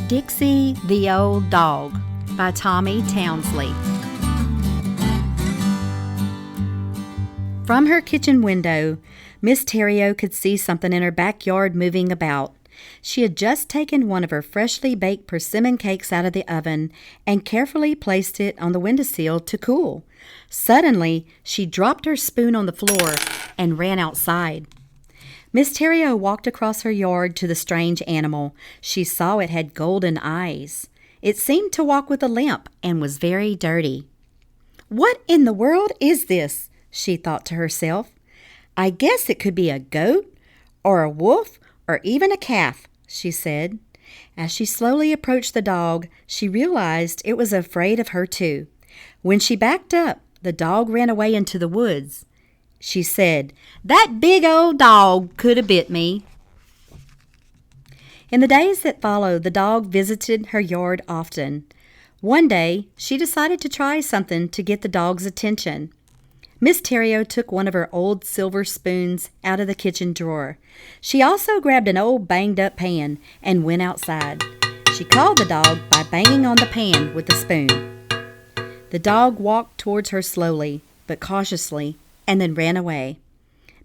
Dixie the Old Dog by Tommie Townsley. From her kitchen window, Miss Theriot could see something in her backyard moving about. She had just taken one of her freshly baked persimmon cakes out of the oven and carefully placed it on the windowsill to cool. Suddenly, she dropped her spoon on the floor and ran outside. Miss Theriot walked across her yard to the strange animal. She saw it had golden eyes. It seemed to walk with a limp and was very dirty. "What in the world is this?" she thought to herself. "I guess it could be a goat or a wolf or even a calf," she said. As she slowly approached the dog, she realized it was afraid of her too. When she backed up, the dog ran away into the woods. She said, "That big old dog could have bit me." In the days that followed, the dog visited her yard often. One day, she decided to try something to get the dog's attention. Miss Theriot took one of her old silver spoons out of the kitchen drawer. She also grabbed an old banged-up pan and went outside. She called the dog by banging on the pan with the spoon. The dog walked towards her slowly, but cautiously, and then ran away.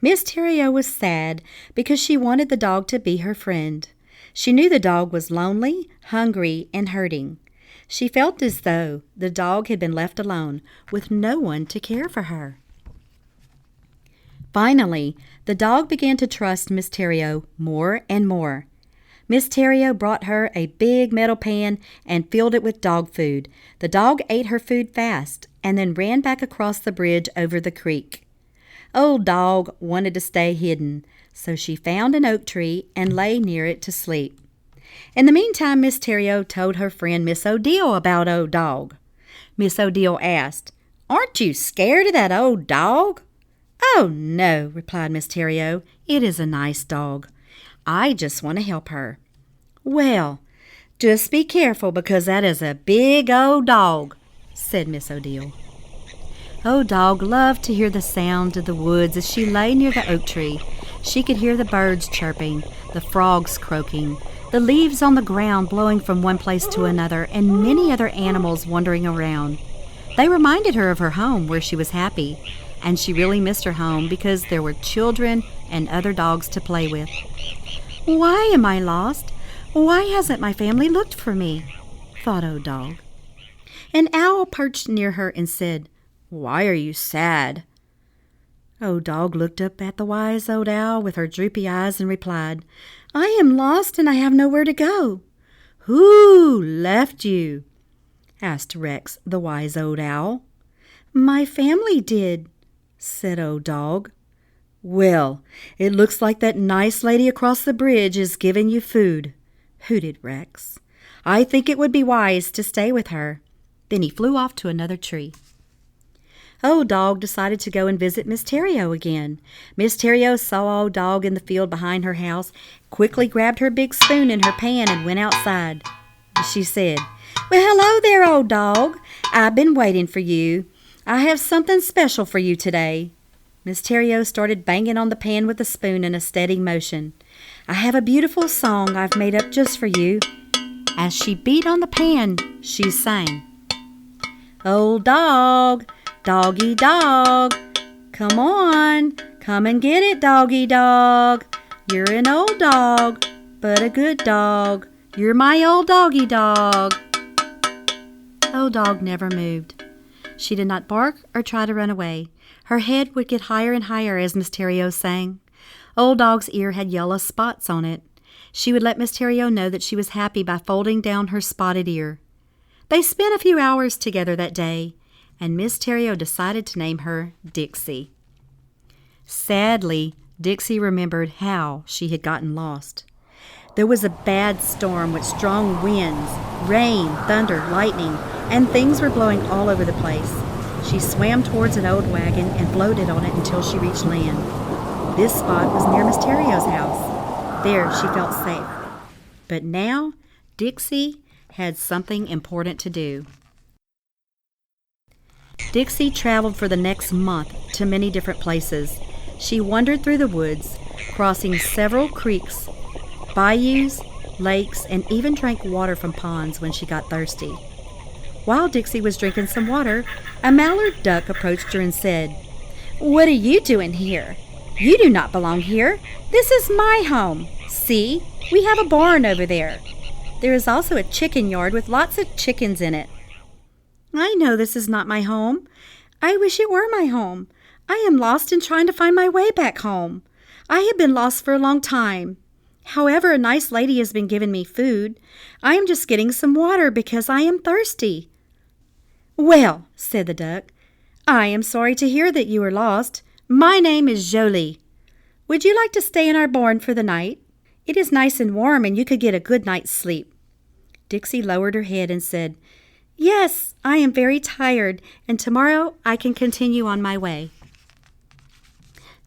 Miss Theriot was sad because she wanted the dog to be her friend. She knew the dog was lonely, hungry, and hurting. She felt as though the dog had been left alone with no one to care for her. Finally, the dog began to trust Miss Theriot more and more. Miss Theriot brought her a big metal pan and filled it with dog food. The dog ate her food fast and then ran back across the bridge over the creek. Old Dog wanted to stay hidden, so she found an oak tree and lay near it to sleep. In the meantime, Miss Theriot told her friend Miss Odile about Old Dog. Miss Odile asked, "Aren't you scared of that old dog?" "Oh, no," replied Miss Theriot. "It is a nice dog. I just want to help her." "Well, just be careful because that is a big old dog," said Miss Odile. Old Dog loved to hear the sound of the woods as she lay near the oak tree. She could hear the birds chirping, the frogs croaking, the leaves on the ground blowing from one place to another, and many other animals wandering around. They reminded her of her home where she was happy, and she really missed her home because there were children and other dogs to play with. "Why am I lost? Why hasn't my family looked for me?" thought Old Dog. An owl perched near her and said, "Why are you sad?" Old Dog looked up at the wise old owl with her droopy eyes and replied, "I am lost and I have nowhere to go." "Who left you?" asked Rex, the wise old owl. "My family did," said Old Dog. "Well, it looks like that nice lady across the bridge is giving you food," hooted Rex. "I think it would be wise to stay with her." Then he flew off to another tree. Old Dog decided to go and visit Miss Theriot again. Miss Theriot saw Old Dog in the field behind her house, quickly grabbed her big spoon in her pan and went outside. She said, "Well, hello there, Old Dog. I've been waiting for you. I have something special for you today." Miss Theriot started banging on the pan with the spoon in a steady motion. "I have a beautiful song I've made up just for you." As she beat on the pan, she sang, "Old Dog, doggy dog, come on, come and get it, doggy dog. You're an old dog, but a good dog. You're my old doggy dog." Old Dog never moved. She did not bark or try to run away. Her head would get higher and higher as Miss Theriot sang. Old Dog's ear had yellow spots on it. She would let Miss Theriot know that she was happy by folding down her spotted ear. They spent a few hours together that day, and Miss Theriot decided to name her Dixie. Sadly, Dixie remembered how she had gotten lost. There was a bad storm with strong winds, rain, thunder, lightning, and things were blowing all over the place. She swam towards an old wagon and floated on it until she reached land. This spot was near Miss Theriot's house. There she felt safe. But now, Dixie had something important to do. Dixie traveled for the next month to many different places. She wandered through the woods, crossing several creeks, bayous, lakes, and even drank water from ponds when she got thirsty. While Dixie was drinking some water, a mallard duck approached her and said, "What are you doing here? You do not belong here. This is my home. See, we have a barn over there. There is also a chicken yard with lots of chickens in it." "I know this is not my home. I wish it were my home. I am lost and trying to find my way back home. I have been lost for a long time. However, a nice lady has been giving me food. I am just getting some water because I am thirsty." "Well," said the duck, "I am sorry to hear that you are lost. My name is Jolie. Would you like to stay in our barn for the night? It is nice and warm and you could get a good night's sleep." Dixie lowered her head and said, "Yes, I am very tired, and tomorrow I can continue on my way."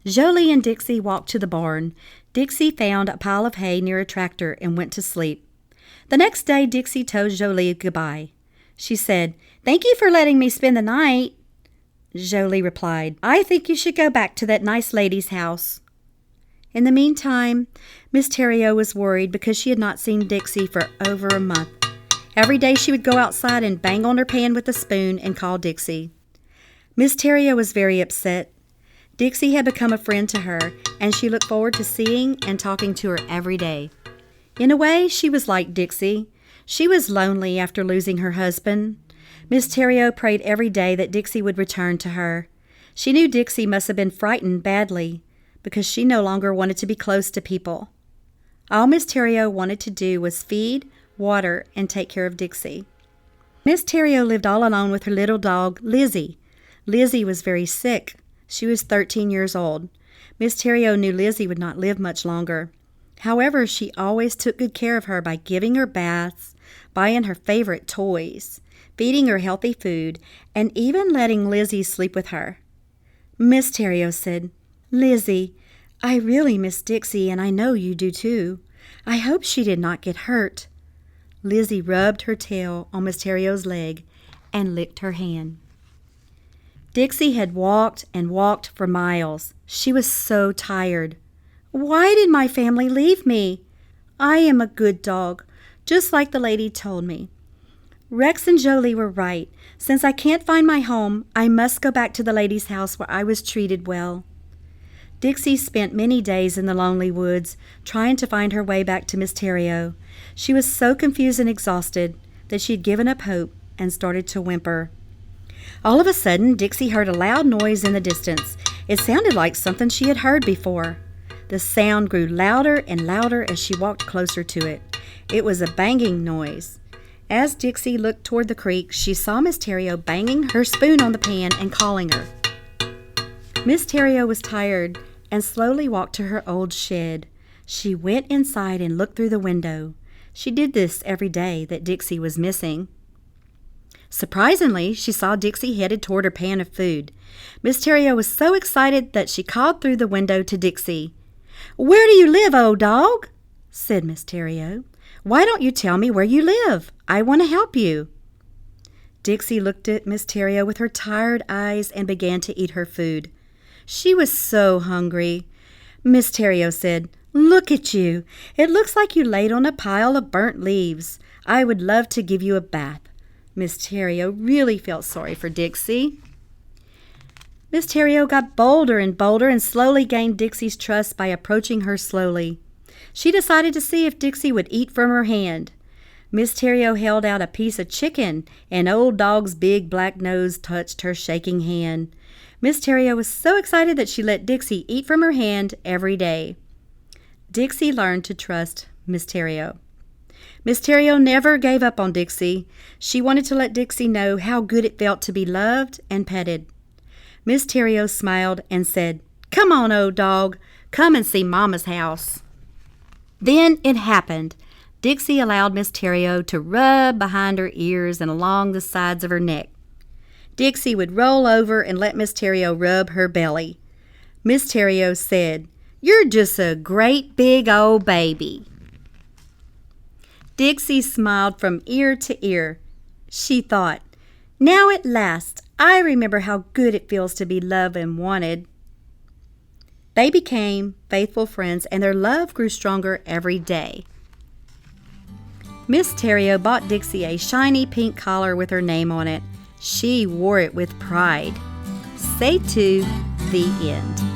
Jolie and Dixie walked to the barn. Dixie found a pile of hay near a tractor and went to sleep. The next day, Dixie told Jolie goodbye. She said, "Thank you for letting me spend the night." Jolie replied, "I think you should go back to that nice lady's house." In the meantime, Miss Theriot was worried because she had not seen Dixie for over a month. Every day she would go outside and bang on her pan with a spoon and call Dixie. Miss Theriot was very upset. Dixie had become a friend to her, and she looked forward to seeing and talking to her every day. In a way, she was like Dixie. She was lonely after losing her husband. Miss Theriot prayed every day that Dixie would return to her. She knew Dixie must have been frightened badly because she no longer wanted to be close to people. All Miss Theriot wanted to do was feed, water, and take care of Dixie. Miss Theriot lived all alone with her little dog, Lizzie. Lizzie was very sick. She was 13 years old. Miss Theriot knew Lizzie would not live much longer. However, she always took good care of her by giving her baths, buying her favorite toys, feeding her healthy food, and even letting Lizzie sleep with her. Miss Theriot said, "Lizzie, I really miss Dixie, and I know you do too. I hope she did not get hurt." Lizzie rubbed her tail on Miss Theriot's leg and licked her hand. Dixie had walked and walked for miles. She was so tired. "Why did my family leave me? I am a good dog, just like the lady told me. Rex and Jolie were right. Since I can't find my home, I must go back to the lady's house where I was treated well." Dixie spent many days in the lonely woods, trying to find her way back to Miss Theriot. She was so confused and exhausted that she had given up hope and started to whimper. All of a sudden, Dixie heard a loud noise in the distance. It sounded like something she had heard before. The sound grew louder and louder as she walked closer to it. It was a banging noise. As Dixie looked toward the creek, she saw Miss Theriot banging her spoon on the pan and calling her. Miss Theriot was tired and slowly walked to her old shed. She went inside and looked through the window. She did this every day that Dixie was missing. Surprisingly, she saw Dixie headed toward her pan of food. Miss Theriot was so excited that she called through the window to Dixie. "Where do you live, old dog?" said Miss Theriot. "Why don't you tell me where you live? I want to help you." Dixie looked at Miss Theriot with her tired eyes and began to eat her food. She was so hungry. Miss Theriot said, "Look at you. It looks like you laid on a pile of burnt leaves. I would love to give you a bath." Miss Theriot really felt sorry for Dixie. Miss Theriot got bolder and bolder and slowly gained Dixie's trust by approaching her slowly. She decided to see if Dixie would eat from her hand. Miss Theriot held out a piece of chicken, and Old Dog's big black nose touched her shaking hand. Miss Theriot was so excited that she let Dixie eat from her hand every day. Dixie learned to trust Miss Theriot. Miss Theriot never gave up on Dixie. She wanted to let Dixie know how good it felt to be loved and petted. Miss Theriot smiled and said, "Come on, old dog. Come and see Mama's house." Then it happened. Dixie allowed Miss Theriot to rub behind her ears and along the sides of her neck. Dixie would roll over and let Miss Theriot rub her belly. Miss Theriot said, "You're just a great big old baby." Dixie smiled from ear to ear. She thought, "Now at last, I remember how good it feels to be loved and wanted." They became faithful friends, and their love grew stronger every day. Miss Theriot bought Dixie a shiny pink collar with her name on it. She wore it with pride. Say to the end.